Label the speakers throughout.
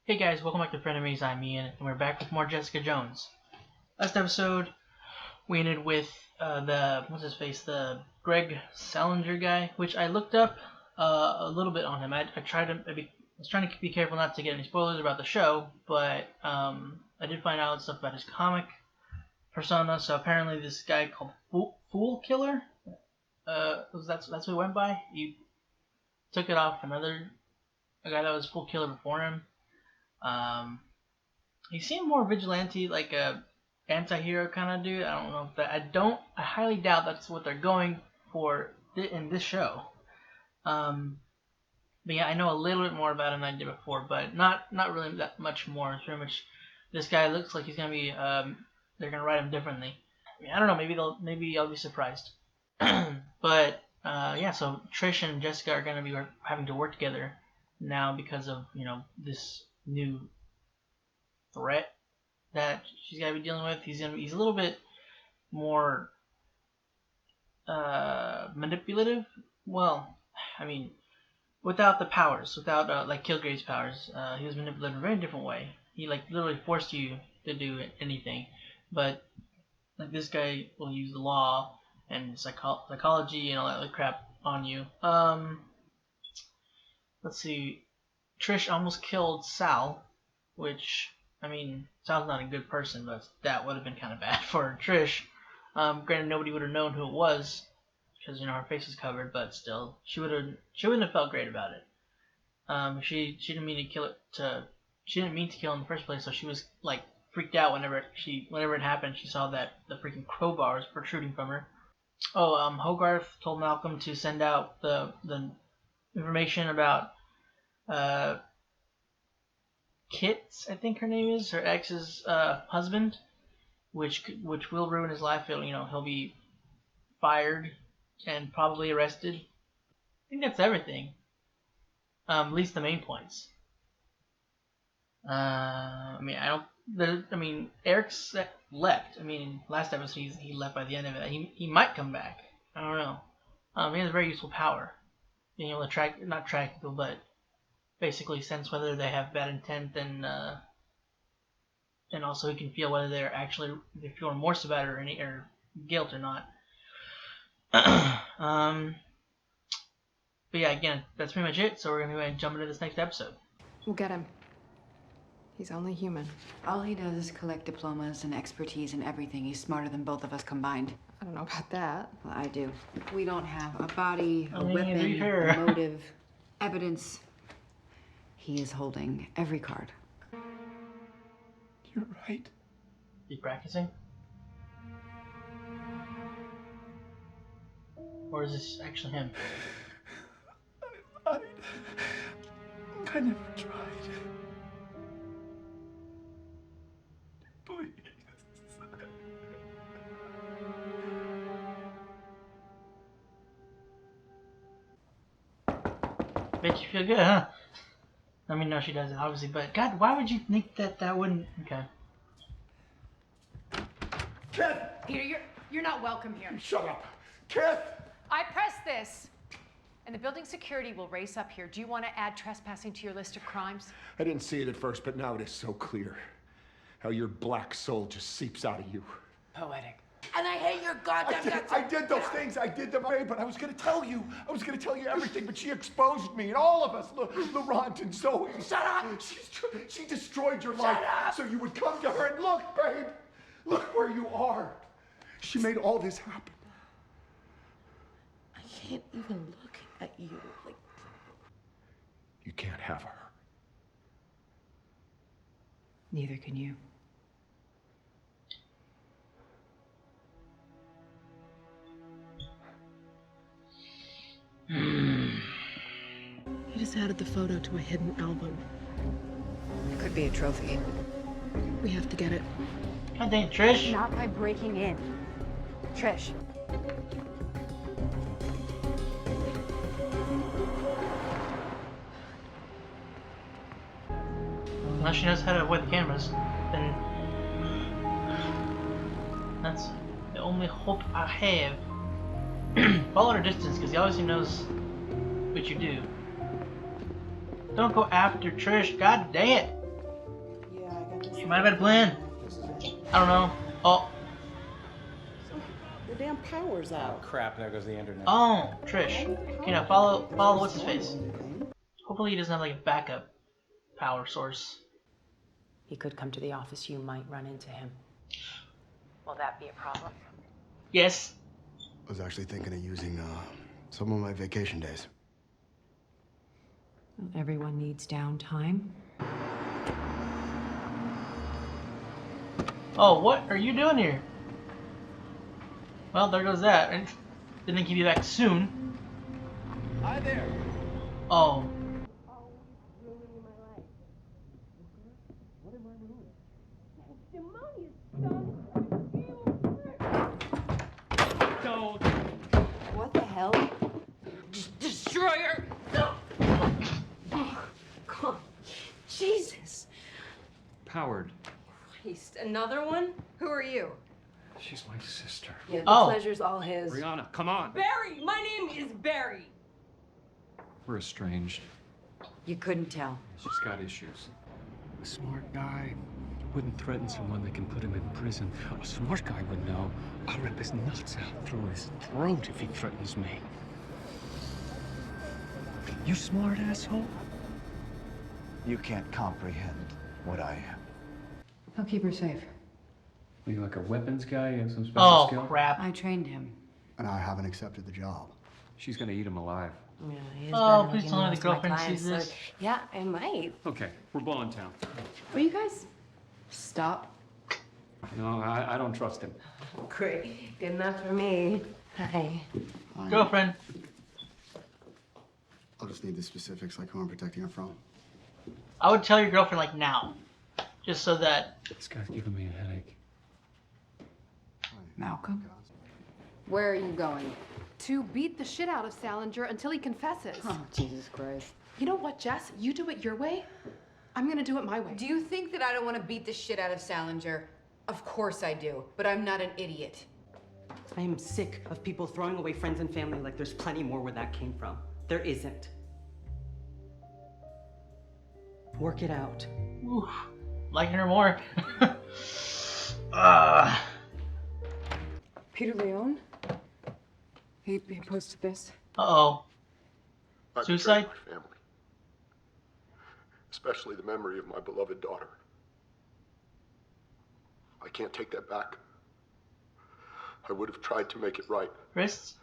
Speaker 1: Hey guys, welcome back to Frenemies. I'm Ian, and we're back with more Jessica Jones. Last episode, we ended with the Greg Salinger guy, which I looked up a little bit on him. I was trying to be careful not to get any spoilers about the show, but I did find out stuff about his comic persona. So apparently, this guy called Foolkiller, that's what he went by. He took it off a guy that was Foolkiller before him. He seemed more vigilante, like a anti-hero kind of dude. I don't know if that. I highly doubt that's what they're going for in this show. But yeah, I know a little bit more about him than I did before, but not really that much more. It's pretty much this guy looks like he's gonna be. They're gonna write him differently. I mean, I don't know. Maybe I'll be surprised. But yeah, so Trish and Jessica are gonna be having to work together now because of this new threat that she's got to be dealing with. He's a little bit more manipulative. Well, I mean, without the powers, without like Kilgrave's powers, he was manipulated in a very different way. He literally forced you to do anything, but like this guy will use the law and psychology and all that other crap on you. Let's see. Trish almost killed Sal, which, I mean, Sal's not a good person, but that would have been kind of bad for Trish. Granted, nobody would have known who it was because her face was covered, but still, she wouldn't have felt great about it. She didn't mean to kill it. She didn't mean to kill him in the first place, so she was like freaked out whenever it happened. She saw that the freaking crowbar was protruding from her. Hogarth told Malcolm to send out the information about Kith, I think her name is, her ex's husband, which will ruin his life. He'll be fired and probably arrested. I think that's everything. At least the main points. Erik's left. Last episode he left by the end of it. He might come back. I don't know. He has a very useful power, being able to not track people, but basically sense whether they have bad intent, and also he can feel whether they're feeling remorse about it or guilt or not. But yeah, again, that's pretty much it. So we're gonna go ahead and jump into this next episode.
Speaker 2: We'll get him. He's only human.
Speaker 3: All he does is collect diplomas and expertise in everything. He's smarter than both of us combined.
Speaker 2: I don't know about that.
Speaker 3: Well, I do. We don't have a body, a weapon, a motive, evidence. He is holding every card.
Speaker 4: You're right.
Speaker 1: You practicing? Or is this actually him?
Speaker 4: I lied. I never tried. Please.
Speaker 1: Bet you feel good, huh? No, she doesn't, obviously, but God, why would you think that wouldn't? Okay.
Speaker 4: Kith!
Speaker 5: Peter, you're not welcome here.
Speaker 4: Shut up. Kith!
Speaker 5: I pressed this, and the building security will race up here. Do you want to add trespassing to your list of crimes?
Speaker 4: I didn't see it at first, but now it is so clear. How your black soul just seeps out of you.
Speaker 5: Poetic.
Speaker 6: And I hate your goddamn guts.
Speaker 4: I did those things. I did them, but I was going to tell you. I was going to tell you everything, but she exposed me and all of us, Laurent and Zoe.
Speaker 6: Shut up!
Speaker 4: She destroyed your life.
Speaker 6: Shut up!
Speaker 4: So you would come to her and look, babe. Look where you are. She made all this happen.
Speaker 6: I can't even look at you like...
Speaker 4: You can't have her.
Speaker 3: Neither can you.
Speaker 2: He just added the photo to a hidden album.
Speaker 3: It could be a trophy.
Speaker 2: We have to get it.
Speaker 1: God dang, Trish.
Speaker 5: Not by breaking in. Trish.
Speaker 1: Unless she knows how to avoid the cameras, then that's the only hope I have. Follow her distance, because he obviously knows what you do. Don't go after Trish, god dang it! Might have had a plan. I don't know. Oh.
Speaker 6: The damn power's out.
Speaker 7: Crap, there goes the internet.
Speaker 1: Oh, Trish. Okay, now follow what's his face. Hopefully he doesn't have like a backup power source.
Speaker 8: He could come to the office. You might run into him. Will that be a problem?
Speaker 1: Yes.
Speaker 9: I was actually thinking of using some of my vacation days.
Speaker 8: Everyone needs downtime.
Speaker 1: Oh, what are you doing here? Well, there goes that. And didn't keep you back soon.
Speaker 7: Hi there.
Speaker 1: Oh.
Speaker 3: What the hell?
Speaker 6: Destroyer! No! Oh, God. Jesus.
Speaker 7: Powered.
Speaker 6: Christ. Another one? Who are you?
Speaker 7: She's my sister.
Speaker 6: Yeah, the
Speaker 1: Oh.
Speaker 6: pleasure's all his.
Speaker 7: Brianna, come on.
Speaker 6: Barry! My name is Barry!
Speaker 7: We're estranged.
Speaker 3: You couldn't tell.
Speaker 7: She's got issues. A smart guy wouldn't threaten someone that can put him in prison. A smart guy would know I'll rip his nuts out through his throat if he threatens me. You smart asshole?
Speaker 10: You can't comprehend what I am.
Speaker 3: He'll keep her safe.
Speaker 7: Are you like a weapons guy? You have some special
Speaker 1: Oh,
Speaker 7: skill?
Speaker 1: crap.
Speaker 3: I trained him.
Speaker 9: And I haven't accepted the job.
Speaker 7: She's gonna eat him alive.
Speaker 8: Yeah, he is
Speaker 1: Oh,
Speaker 8: better
Speaker 1: please
Speaker 8: looking
Speaker 1: don't let
Speaker 8: than
Speaker 1: the
Speaker 8: most of my
Speaker 1: girlfriend
Speaker 8: clients,
Speaker 1: see this.
Speaker 8: so- Yeah, I might.
Speaker 7: Okay, we're blowing town.
Speaker 3: Will you guys stop?
Speaker 7: No, I don't trust him.
Speaker 8: Great. Good enough for me. Hi.
Speaker 1: Girlfriend.
Speaker 9: I'll just need the specifics, like who I'm protecting her from.
Speaker 1: I would tell your girlfriend like now. Just so that.
Speaker 7: This guy's giving me a headache.
Speaker 3: Malcolm? Where are you going?
Speaker 5: To beat the shit out of Salinger until he confesses.
Speaker 3: Oh, Jesus Christ.
Speaker 5: You know what, Jess? You do it your way. I'm gonna do it my way.
Speaker 3: Do you think that I don't want to beat the shit out of Salinger? Of course I do, but I'm not an idiot.
Speaker 11: I am sick of people throwing away friends and family like there's plenty more where that came from. There isn't. Work it out.
Speaker 1: Oof. Liking her more.
Speaker 3: Peter Leone? He posted this.
Speaker 1: Uh-oh.
Speaker 4: I
Speaker 1: Suicide?
Speaker 4: betrayed my family, especially the memory of my beloved daughter. I can't take that back. I would have tried to make it right.
Speaker 1: Wrists?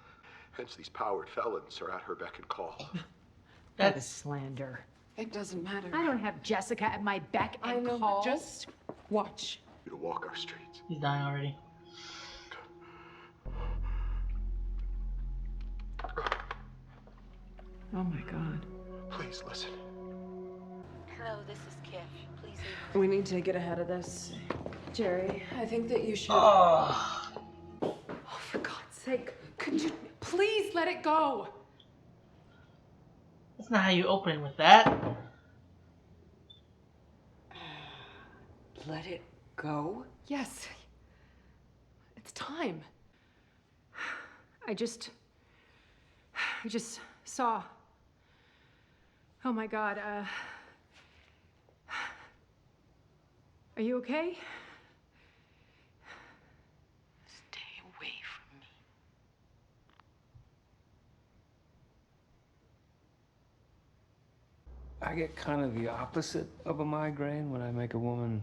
Speaker 4: Hence, these powered felons are at her beck and call.
Speaker 8: That is slander.
Speaker 3: It doesn't matter.
Speaker 5: I don't have Jessica at my beck and
Speaker 3: I know,
Speaker 5: call.
Speaker 3: but just watch.
Speaker 4: You to walk our streets.
Speaker 1: He's dying already.
Speaker 3: Oh my God.
Speaker 4: Please listen.
Speaker 6: Hello, this is Kith. Please
Speaker 3: We need to get ahead of this. Jerry, I think that you should.
Speaker 1: Oh.
Speaker 5: Oh, for God's sake, could you please let it go?
Speaker 1: That's not how you open with that.
Speaker 3: Let it go?
Speaker 5: Yes. It's time. I just saw. Oh my God, are you okay?
Speaker 6: stay away from me.
Speaker 7: I get kind of the opposite of a migraine when I make a woman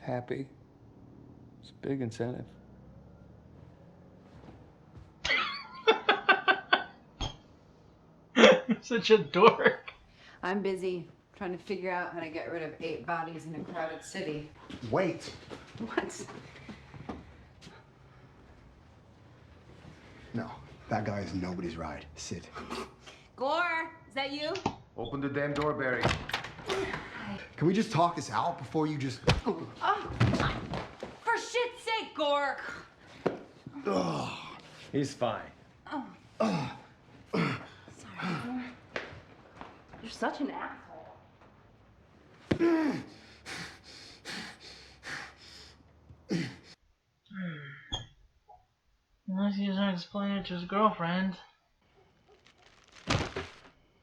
Speaker 7: happy. It's a big incentive.
Speaker 1: Such a dork.
Speaker 3: I'm busy trying to figure out how to get rid of 8 bodies in a crowded city.
Speaker 9: Wait!
Speaker 3: What?
Speaker 9: No, that guy is nobody's ride. Sit.
Speaker 6: Gore, is that you?
Speaker 10: Open the damn door, Barry.
Speaker 9: Can we just talk this out before you just...
Speaker 6: Oh, for shit's sake, Gore!
Speaker 7: He's fine.
Speaker 6: You're such an asshole.
Speaker 1: Unless he doesn't explain it to his girlfriend.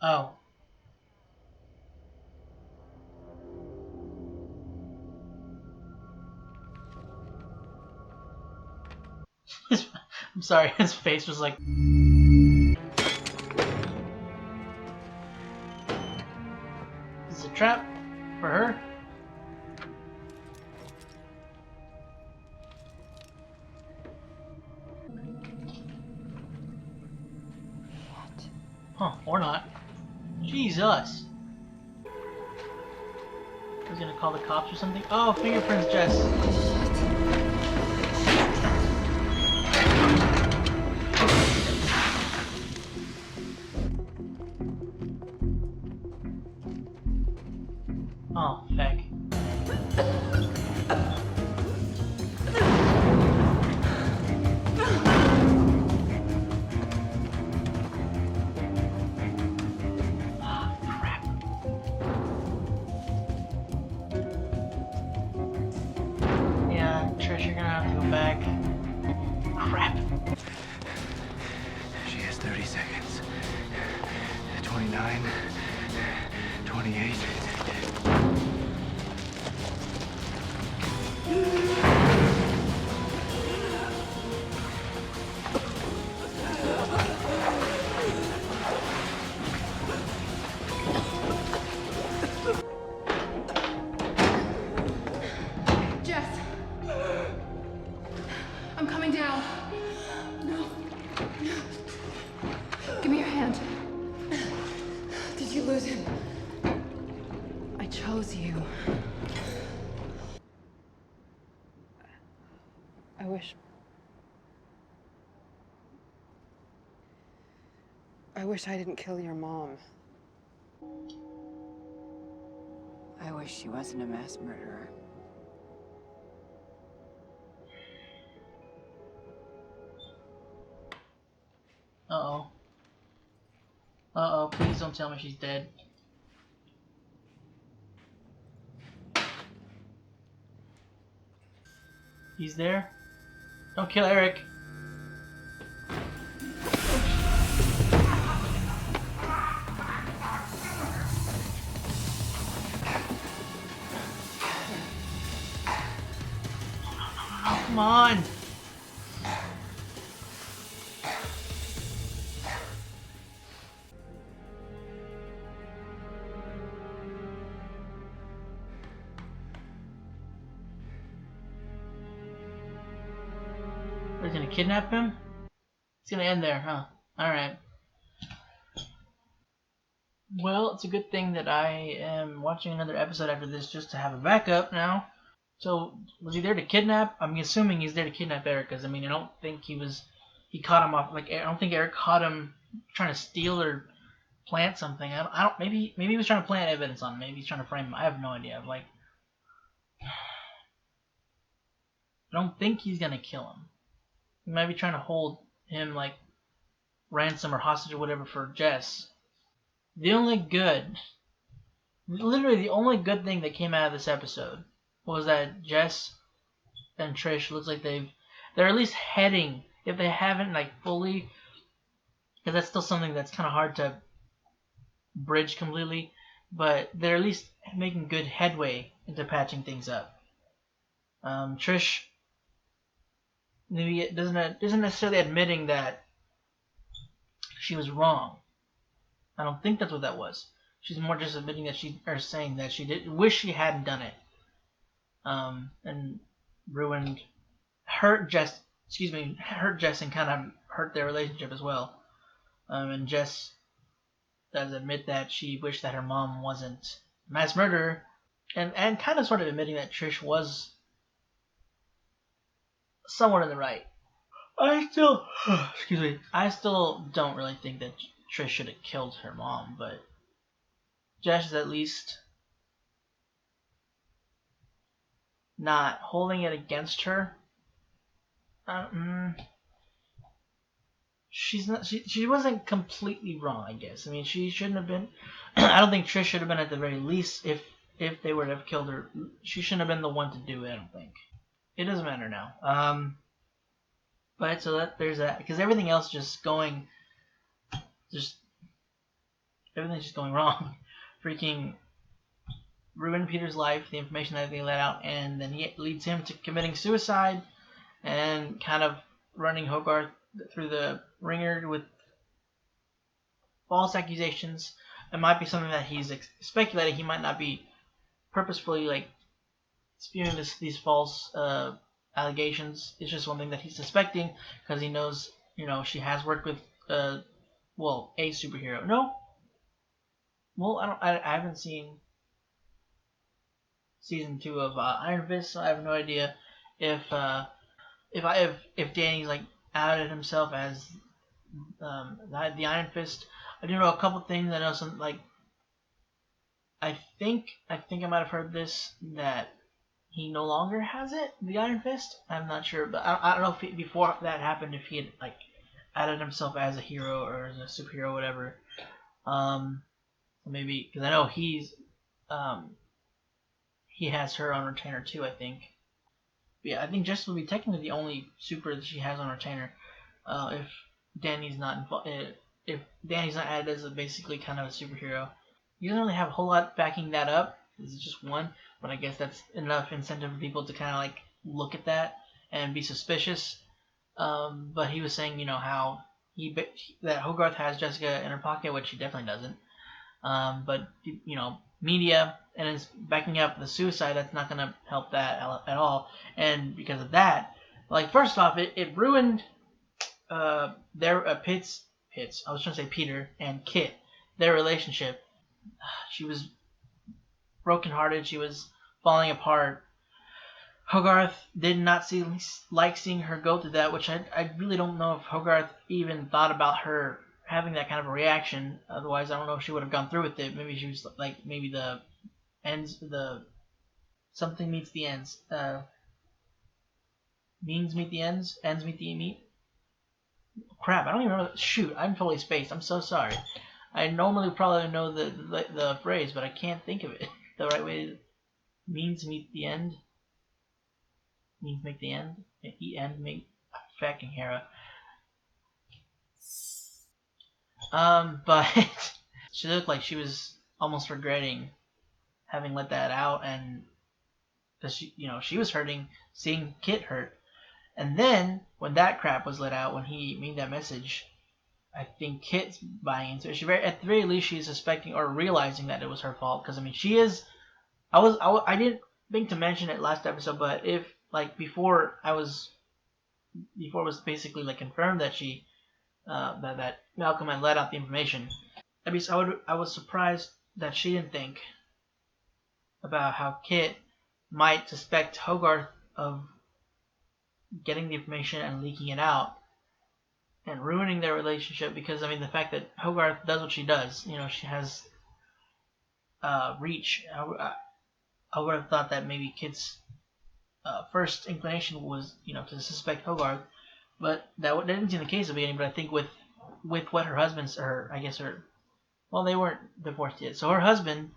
Speaker 1: Oh. I'm sorry, his face was like. Is it a trap for her? Huh, or not. Jesus. I was gonna call the cops or something. Oh, fingerprints, Jess. Oh, feck. Ah, crap. Yeah, Trish, you're gonna have to go back. Crap.
Speaker 10: She has 30 seconds. 29, 28.
Speaker 2: Jess! I'm coming down. No. Give me your hand. Did you lose him? I chose you. I wish I didn't kill your mom.
Speaker 3: I wish she wasn't a mass murderer.
Speaker 1: Uh-oh. Uh-oh, please don't tell me she's dead. He's there? Don't kill Erik. Come on! We're gonna kidnap him? It's gonna end there, huh? Alright. Well, it's a good thing that I am watching another episode after this just to have a backup now. So, was he there to kidnap? I'm assuming he's there to kidnap Erik, because I mean, I don't think he caught him off, like, I don't think Erik caught him trying to steal or plant something. I don't, maybe he was trying to plant evidence on him. Maybe he's trying to frame him. I have no idea. Like, I don't think he's gonna kill him. He might be trying to hold him, like, ransom or hostage or whatever for Jess. Literally the only good thing that came out of this episode was that Jess and Trish looks like they're at least heading, if they haven't like fully, because that's still something that's kind of hard to bridge completely, but they're at least making good headway into patching things up. Trish maybe isn't necessarily admitting that she was wrong. I don't think that's what that was. She's more just admitting that saying that she did wish she hadn't done it. And hurt Jess and kind of hurt their relationship as well. And Jess does admit that she wished that her mom wasn't a mass murderer, and kind of sort of admitting that Trish was somewhat in the right. I still don't really think that Trish should have killed her mom, but Jess is at least not holding it against her. She wasn't completely wrong, I guess. I mean, she shouldn't have been. I don't think Trish should have been at the very least. If they were to have killed her, she shouldn't have been the one to do it. I don't think. It doesn't matter now. But so there's that, because everything else everything's just going wrong. Freaking ruined Peter's life, the information that they let out, and then he leads him to committing suicide, and kind of running Hogarth through the ringer with false accusations. It might be something that he's speculating. He might not be purposefully like spewing these false allegations. It's just one thing that he's suspecting because he knows, she has worked with a superhero. No, well, I haven't seen season 2 of Iron Fist, so I have no idea if Danny's like outed himself as the Iron Fist. I do know a couple things. I know some like I think I might have heard this that he no longer has it, the Iron Fist. I'm not sure, but I don't know if before that happened if he had like outed himself as a hero or as a superhero, or whatever. Maybe because I know he has her on retainer too, I think. But yeah, I think Jess will be technically the only super that she has on retainer. If Danny's not if Danny's not added as basically kind of a superhero. You don't really have a whole lot backing that up. This is just one, but I guess that's enough incentive for people to kind of like look at that and be suspicious. But he was saying, how that Hogarth has Jessica in her pocket, which he definitely doesn't. But media and it's backing up the suicide. That's not going to help that at all. And because of that, like first off, it ruined their Pitts. I was trying to say Peter and Kit, their relationship. She was brokenhearted. She was falling apart. Hogarth did not like seeing her go through that, which I really don't know if Hogarth even thought about her having that kind of a reaction. Otherwise, I don't know if she would have gone through with it. Maybe she was like, maybe the ends, something meets the ends. Means meet the ends, ends meet the meet. Crap, I don't even remember. Shoot, I'm totally spaced. I'm so sorry. I normally probably know the phrase, but I can't think of it the right way. Means meet the end. Means make the end. End make fucking Hera. But she looked like she was almost regretting having let that out, and because she was hurting seeing Kit hurt, and then when that crap was let out, when he made that message, I think Kit's buying into it. At the very least, she's suspecting or realizing that it was her fault. Because she is. I didn't think to mention it last episode, but if like before it was basically like confirmed that she that Malcolm had let out the information. At least I was surprised that she didn't think about how Kit might suspect Hogarth of getting the information and leaking it out and ruining their relationship, because the fact that Hogarth does what she does, she has reach. I would have thought that maybe Kit's first inclination was to suspect Hogarth, but that didn't seem the case at the beginning. But I think with what her husband's, they weren't divorced yet, so her husband,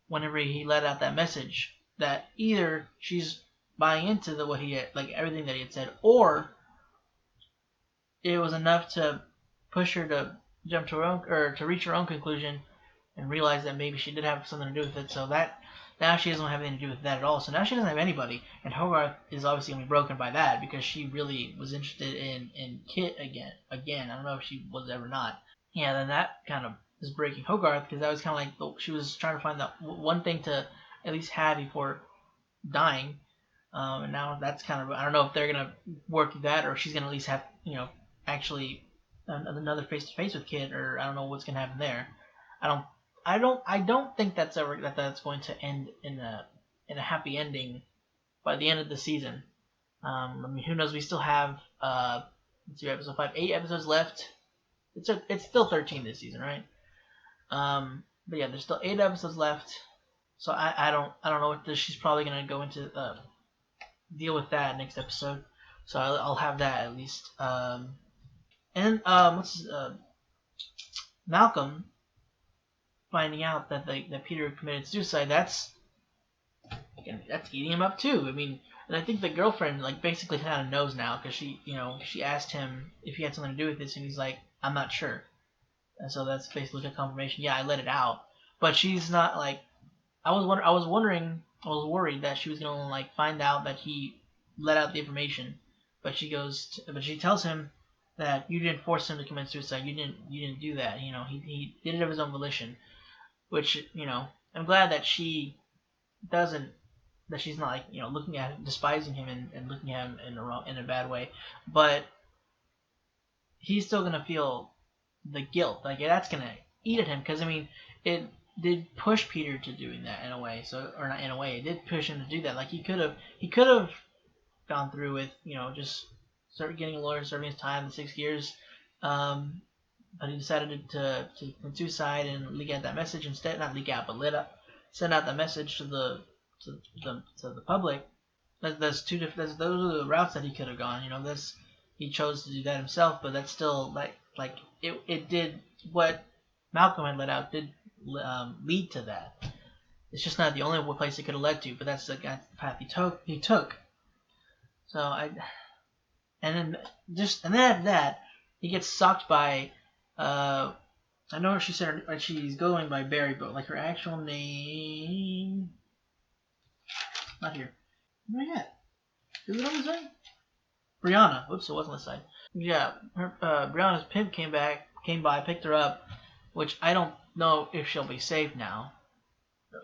Speaker 1: whenever he let out that message, that either she's buying into what he had, like everything that he had said, or it was enough to push her to jump to her own, or to reach her own conclusion and realize that maybe she did have something to do with it. So that now she doesn't have anything to do with that at all. So now she doesn't have anybody, and Hogarth is obviously going to be broken by that, because she really was interested in Kit again. I don't know if she was ever not. Yeah, then that kind of is breaking Hogarth, because that was kind of like she was trying to find that one thing to at least have before dying. And now that's kind of, I don't know if they're going to work that, or if she's going to at least have, actually another face-to-face with Kit, or I don't know what's going to happen there. I don't think that's going to end in a happy ending by the end of the season. Who knows? We still have let's see, episode 5, 8 episodes left. It's still 13 this season, right? But yeah, there's still 8 episodes left. So I don't know what she's probably gonna go into deal with that next episode. So I'll have that at least. And Malcolm finding out that Peter committed suicide, that's eating him up too. And I think the girlfriend basically kind of knows now, because she asked him if he had something to do with this, and he's like, I'm not sure. And so that's basically a confirmation. Yeah, I let it out, but she's not like. I was worried that she was gonna find out that he let out the information, but she tells him that you didn't force him to commit suicide. You didn't do that. He did it of his own volition. Which I'm glad that she doesn't. That she's not like looking at him, despising him and looking at him in a bad way. But he's still gonna feel the guilt. Like that's gonna eat at him because it did push Peter to doing that in a way. So or not in a way, it did push him to do that. Like he could have gone through with just start getting a lawyer, serving his time, the 6 years. But he decided to commit suicide and leak out that message instead. Not leak out, but send out that message to the public. Those are the routes that he could have gone. He chose to do that himself, but that's still like it did what Malcolm had let out did lead to that. It's just not the only place it could have led to, but that's the path he took. So and then after that he gets socked by I know she said she's going by Barry, but like her actual name not here. Where you at? Is it on the side? Brianna. Oops, it wasn't on the side. Yeah, Brianna's pimp came by, picked her up, which I don't know if she'll be safe now.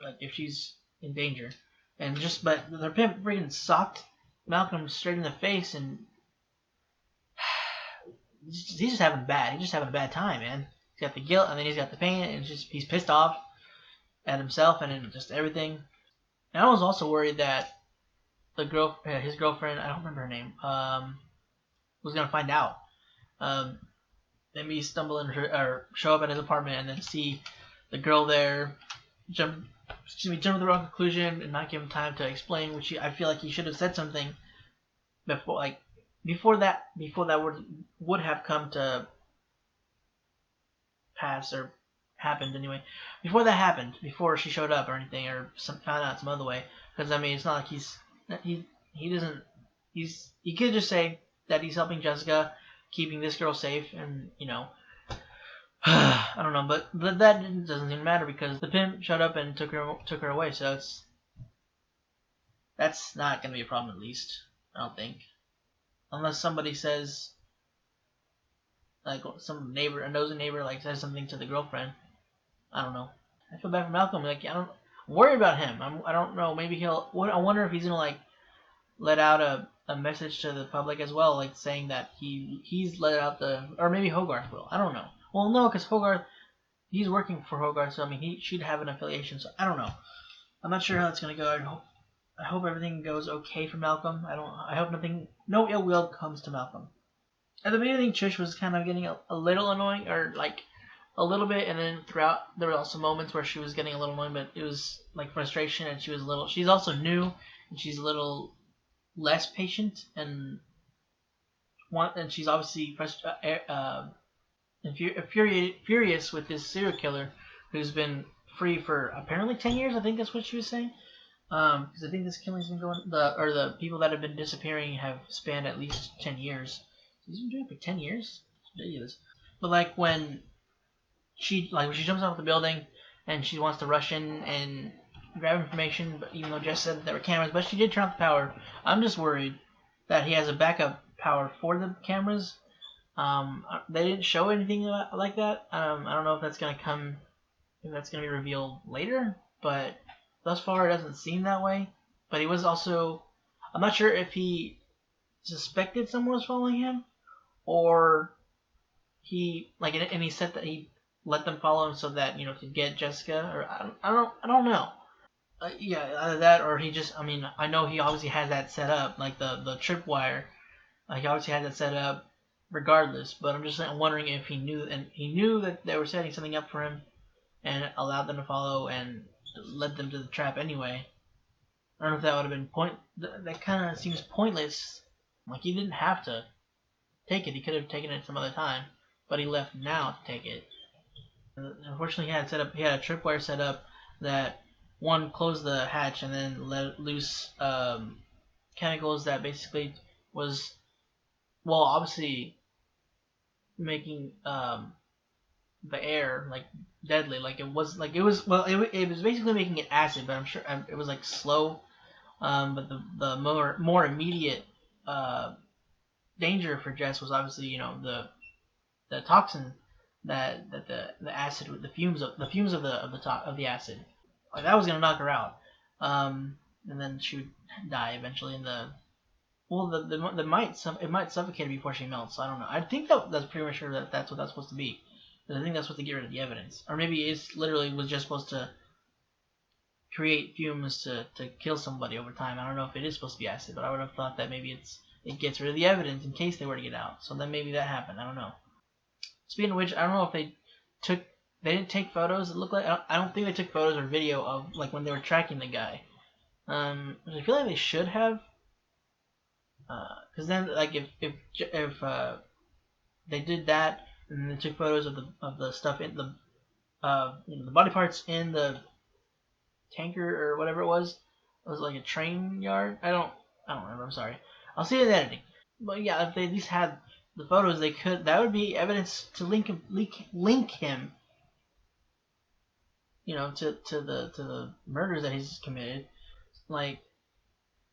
Speaker 1: Like if she's in danger. But their pimp freaking socked Malcolm straight in the face, and he's just having a bad time, man. He's got the guilt, and then he's got the pain, and he's pissed off at himself and just everything. And I was also worried that his girlfriend, I don't remember her name, was gonna find out. Maybe stumble in or show up at his apartment and then see the girl there, jump to the wrong conclusion and not give him time to explain. Which I feel like he should have said something before that would have come to pass or happened anyway. Before she showed up or anything or found out some other way. Because it's not like he could just say that he's helping Jessica, keeping this girl safe, and I don't know, but that doesn't even matter because the pimp showed up and took her away. So that's not gonna be a problem, at least I don't think, unless somebody says like some neighbor, a nosy neighbor, like says something to the girlfriend. I don't know. I feel bad for Malcolm. I'm worried about him. I don't know. Maybe I wonder if he's gonna let out a message to the public as well, like saying that he's let out or maybe Hogarth will. I don't know. Well, no, because Hogarth, he's working for Hogarth, so he should have an affiliation. So I don't know. I'm not sure how it's gonna go. I hope everything goes okay for Malcolm. I hope no ill will comes to Malcolm. At the beginning, Trish was kind of getting a little annoying, or like a little bit, and then throughout there were also moments where she was getting a little annoying, but it was like frustration, and she's also new, and she's a little less patient, and she's obviously furious with this serial killer who's been free for apparently 10 years. I think that's what she was saying. Because I think this killing's been the people that have been disappearing have spanned at least 10 years. He's been doing it for 10 years? It's ridiculous. But when she jumps off the building and she wants to rush in and grab information, but even though Jess said there were cameras, but she did turn off the power. I'm just worried that he has a backup power for the cameras. They didn't show anything like that. I don't know if that's gonna be revealed later, but thus far it doesn't seem that way. But he was also, I'm not sure if he suspected someone was following him, or he said that he let them follow him so that to get Jessica, or I don't know. Either that or he just, I know he obviously had that set up, like the tripwire. He obviously had that set up regardless, but I'm just wondering if he knew that they were setting something up for him and allowed them to follow and led them to the trap anyway. I don't know if that would have been that kind of seems pointless. Like he didn't have to take it. He could have taken it some other time, but he left now to take it. Unfortunately, he had a tripwire set up that one closed the hatch and then let loose chemicals that basically was, well, obviously making the air deadly. It was basically making it acid, but I'm sure it was slow. But the more immediate danger for Jess was obviously, you know, the toxin that the acid, the fumes of the acid, like that was gonna knock her out, and then she would die eventually in the. Well, it might suffocate her before she melts. So I don't know. I think that's pretty much sure that's what that's supposed to be. I think that's supposed to get rid of the evidence, or maybe it's literally was just supposed to create fumes to kill somebody over time. I don't know if it is supposed to be acid, but I would have thought that maybe it gets rid of the evidence in case they were to get out. So then maybe that happened. I don't know. Speaking of which, I don't know if they didn't take photos. It looked like I don't think they took photos or video of like when they were tracking the guy. I feel like they should have. Because then, like, if they did that and they took photos of the stuff in the you know, the body parts in the tanker or whatever it was like a train yard. I don't remember. I'm sorry. I'll see it in editing. But yeah, if they at least had the photos, they could. That would be evidence to link him. You know, to the murders that he's committed. Like.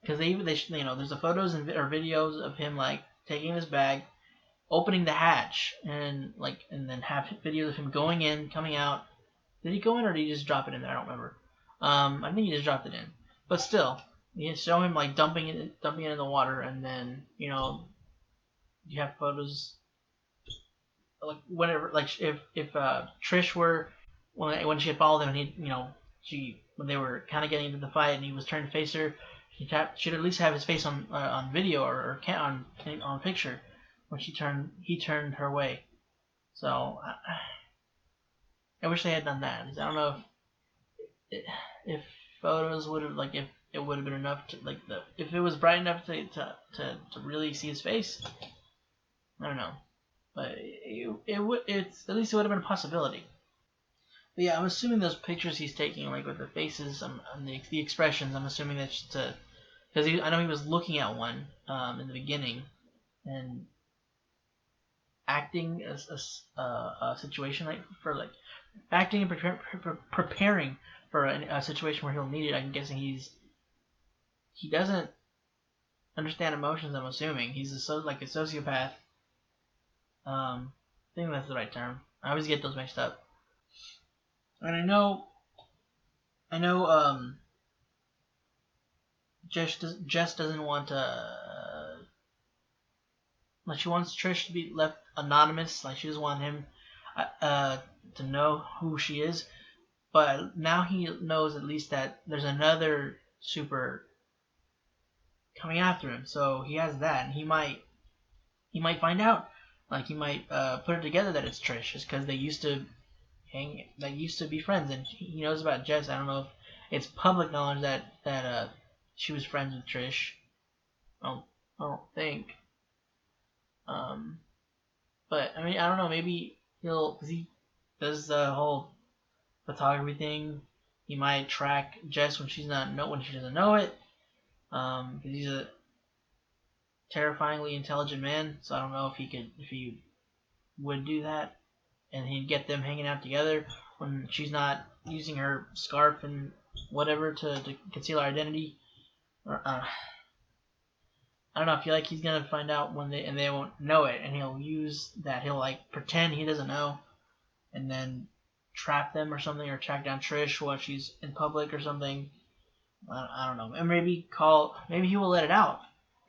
Speaker 1: Because they you know, there's the photos or videos of him like taking his bag, opening the hatch, and then have videos of him going in, coming out. Did he go in or did he just drop it in there? I don't remember. I think he just dropped it in. But still, you show him like dumping it in the water, and then you know, you have photos like whenever if Trish were when she had followed him and he when they were kind of getting into the fight and he was trying to face her. She'd at least have his face on video or on picture when he turned her way. So I wish they had done that. I don't know if photos would have if it would have been enough to if it was bright enough to really see his face. I don't know, but it's at least it would have been a possibility. But yeah, I'm assuming those pictures he's taking, like with the faces and the expressions, I'm assuming that's because I know he was looking at one in the beginning and acting a situation acting and preparing for a situation where he'll need it. I'm guessing he doesn't understand emotions. I'm assuming he's a sociopath. I think that's the right term. I always get those mixed up. And I know, Jess doesn't want to, she wants Trish to be left anonymous, she doesn't want him, to know who she is, but now he knows at least that there's another super coming after him, so he has that, and he might find out, he might, put it together that it's Trish, just because they used to be friends, and he knows about Jess. I don't know if it's public knowledge that she was friends with Trish. I don't think. But I mean, I don't know. Maybe because he does the whole photography thing. He might track Jess when she doesn't know it. Because he's a terrifyingly intelligent man. So I don't know if he would do that. And he'd get them hanging out together when she's not using her scarf and whatever to conceal her identity. Or, I don't know. I feel like he's gonna find out they won't know it, and he'll use that. He'll pretend he doesn't know, and then trap them or something, or track down Trish while she's in public or something. I don't know. And maybe he will let it out.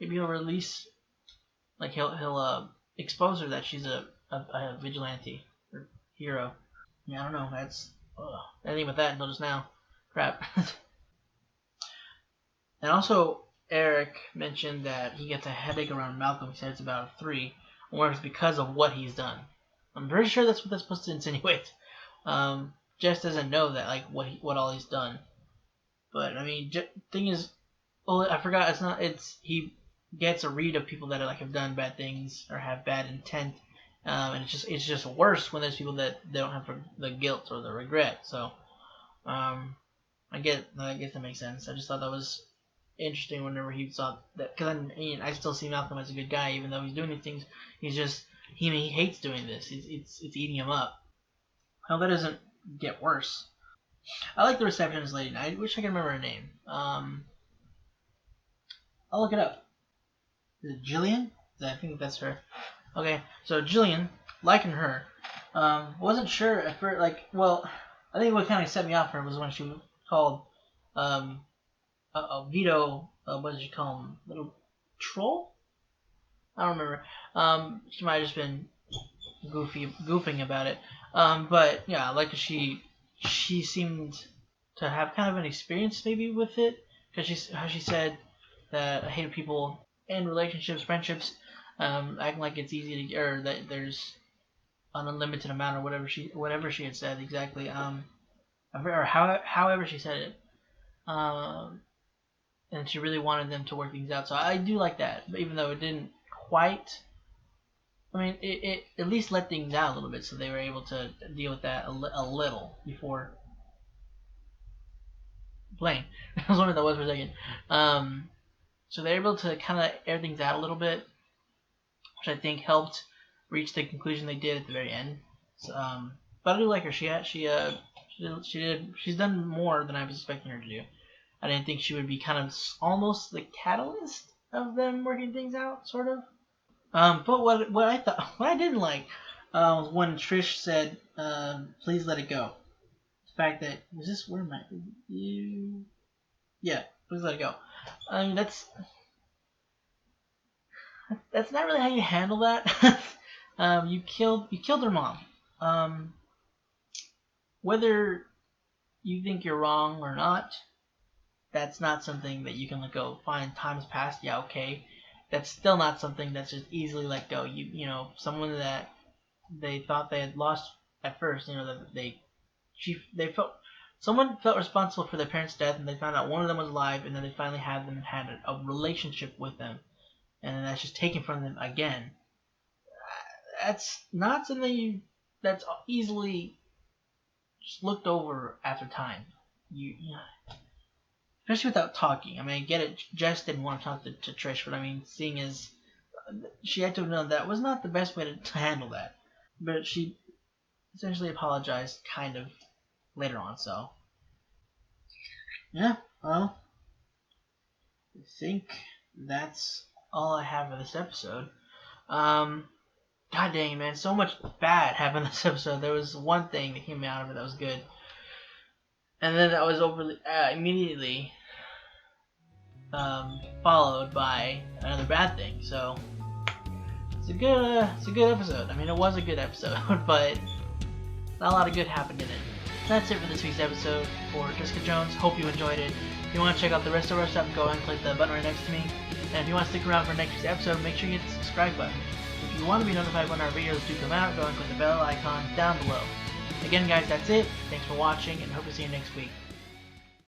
Speaker 1: Maybe he'll release, he'll expose her that she's a vigilante. Hero. Yeah, I don't know. I didn't think about that until just now. Crap. And also, Erik mentioned that he gets a headache around Malcolm. He said it's about a 3. I wonder if it's because of what he's done. I'm pretty sure that's what that's supposed to insinuate. Jess doesn't know that, what all he's done. But I mean, thing is, I forgot. He gets a read of people that have done bad things or have bad intent. And it's just worse when there's people that they don't have the guilt or the regret. So, I guess that makes sense. I just thought that was interesting whenever he saw that, because I still see Malcolm as a good guy, even though he's doing these things. He's just he hates doing this. It's eating him up. How that doesn't get worse. I like the receptionist lady. I wish I could remember her name. I'll look it up. Is it Jillian? I think that's her. Okay, so Jillian, liking her, wasn't sure at first. Like, well, I think what kind of set me off her was when she called Vito. What did she call him? Little troll? I don't remember. She might have just been goofing about it. But yeah, like she seemed to have kind of an experience maybe with it, because how she said that I hated people in relationships, friendships, acting like it's easy to, or that there's an unlimited amount, or whatever she had said exactly. Or however she said it. And she really wanted them to work things out. So I do like that, even though it didn't quite. I mean, it at least let things out a little bit, so they were able to deal with that a little before playing. I was wondering what that was for a second. So they're able to kind of air things out a little bit, which I think helped reach the conclusion they did at the very end. So, but I do like her. She's done more than I was expecting her to do. I didn't think she would be kind of almost the catalyst of them working things out, sort of. But what I didn't like was when Trish said, "Please let it go." The fact that where am I? Yeah, please let it go. I mean, that's not really how you handle that. You killed her mom. Whether you think you're wrong or not, that's not something that you can let go. Fine, time's passed. Yeah, okay. That's still not something that's just easily let go. You know, someone that they thought they had lost at first. You know, that they felt someone felt responsible for their parents' death, and they found out one of them was alive, and then they finally had a relationship with them, and then that's just taken from them again. That's not something that's easily just looked over after time. You know, especially without talking. I mean, I get it. Jess didn't want to talk to Trish, but I mean, seeing as she had to have known that was not the best way to handle that. But she essentially apologized, kind of, later on. So, yeah, well, I think that's all I have for this episode. God dang, man, so much bad happened in this episode. There was one thing that came out of it that was good, and then that was immediately followed by another bad thing. So it's a good episode. I mean, it was a good episode, but not a lot of good happened in it. That's it for this week's episode for Jessica Jones. Hope you enjoyed it. If you want to check out the rest of our stuff, go ahead and click the button right next to me. And if you want to stick around for next week's episode, make sure you hit the subscribe button. If you want to be notified when our videos do come out, go and click the bell icon down below. Again, guys, that's it. Thanks for watching, and hope to see you next week.